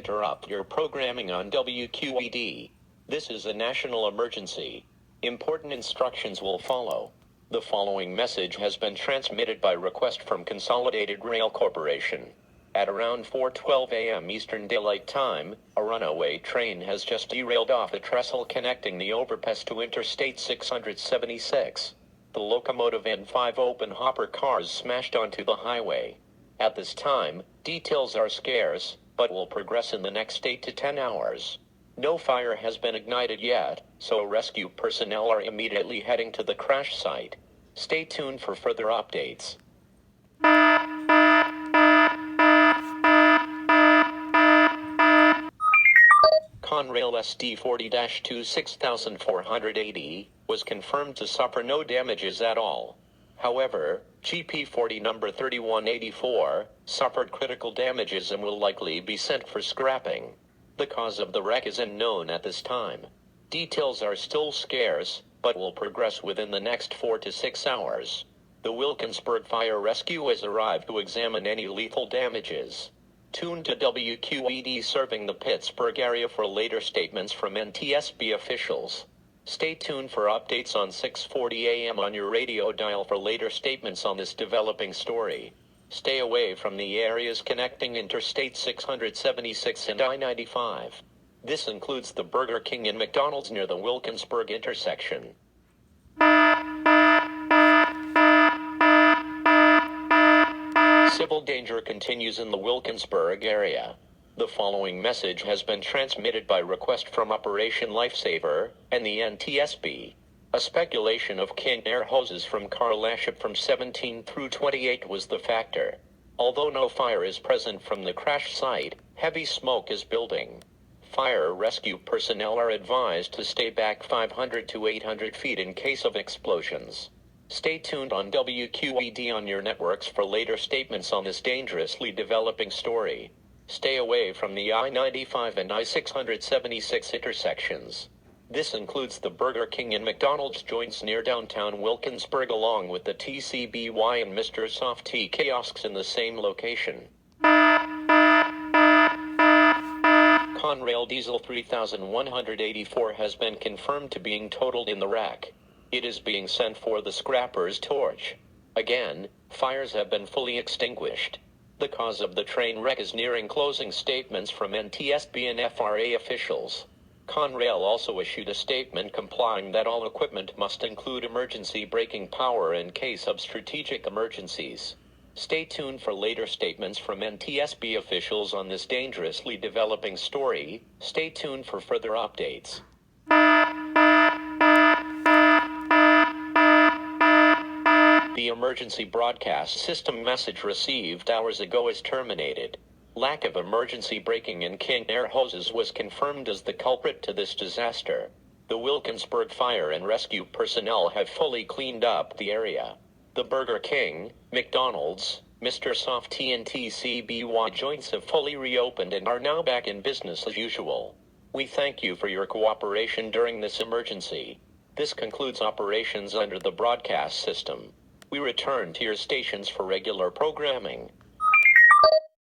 interrupt your programming on WQED. This is a national emergency. Important instructions will follow. The following message has been transmitted by request from Consolidated Rail Corporation. At around 4:12 a.m. Eastern Daylight Time, a runaway train has just derailed off a trestle connecting the overpass to Interstate 676. The locomotive and 5 open hopper cars smashed onto the highway. At this time, details are scarce, but will progress in the next 8 to 10 hours. No fire has been ignited yet, so rescue personnel are immediately heading to the crash site. Stay tuned for further updates. Conrail SD40-2 6480 was confirmed to suffer no damages at all. However, GP40 number 3184 suffered critical damages and will likely be sent for scrapping. The cause of the wreck is unknown at this time. Details are still scarce, but will progress within the next 4 to 6 hours. The Wilkinsburg Fire Rescue has arrived to examine any lethal damages. Tune to WQED serving the Pittsburgh area for later statements from NTSB officials. Stay tuned for updates on 6:40 a.m. on your radio dial for later statements on this developing story. Stay away from the areas connecting Interstate 676 and I-95. This includes the Burger King and McDonald's near the Wilkinsburg intersection. Civil danger continues in the Wilkinsburg area. The following message has been transmitted by request from Operation Lifesaver and the NTSB. A speculation of King Air hoses from car laship from 17 through 28 was the factor. Although no fire is present from the crash site, heavy smoke is building. Fire rescue personnel are advised to stay back 500 to 800 feet in case of explosions. Stay tuned on WQED on your networks for later statements on this dangerously developing story. Stay away from the I-95 and I-676 intersections. This includes the Burger King and McDonald's joints near downtown Wilkinsburg along with the TCBY and Mr. Soft Tea kiosks in the same location. Conrail Diesel 3184 has been confirmed to being totaled in the wreck. It is being sent for the scrapper's torch. Again, fires have been fully extinguished. The cause of the train wreck is nearing closing statements from NTSB and FRA officials. Conrail also issued a statement complying that all equipment must include emergency braking power in case of strategic emergencies. Stay tuned for later statements from NTSB officials on this dangerously developing story. Stay tuned for further updates. The emergency broadcast system message received hours ago is terminated. Lack of emergency braking in King Air hoses was confirmed as the culprit to this disaster. The Wilkinsburg Fire and Rescue personnel have fully cleaned up the area. The Burger King, McDonald's, Mr. Soft Tea and TCBY joints have fully reopened and are now back in business as usual. We thank you for your cooperation during this emergency. This concludes operations under the broadcast system. We return to your stations for regular programming.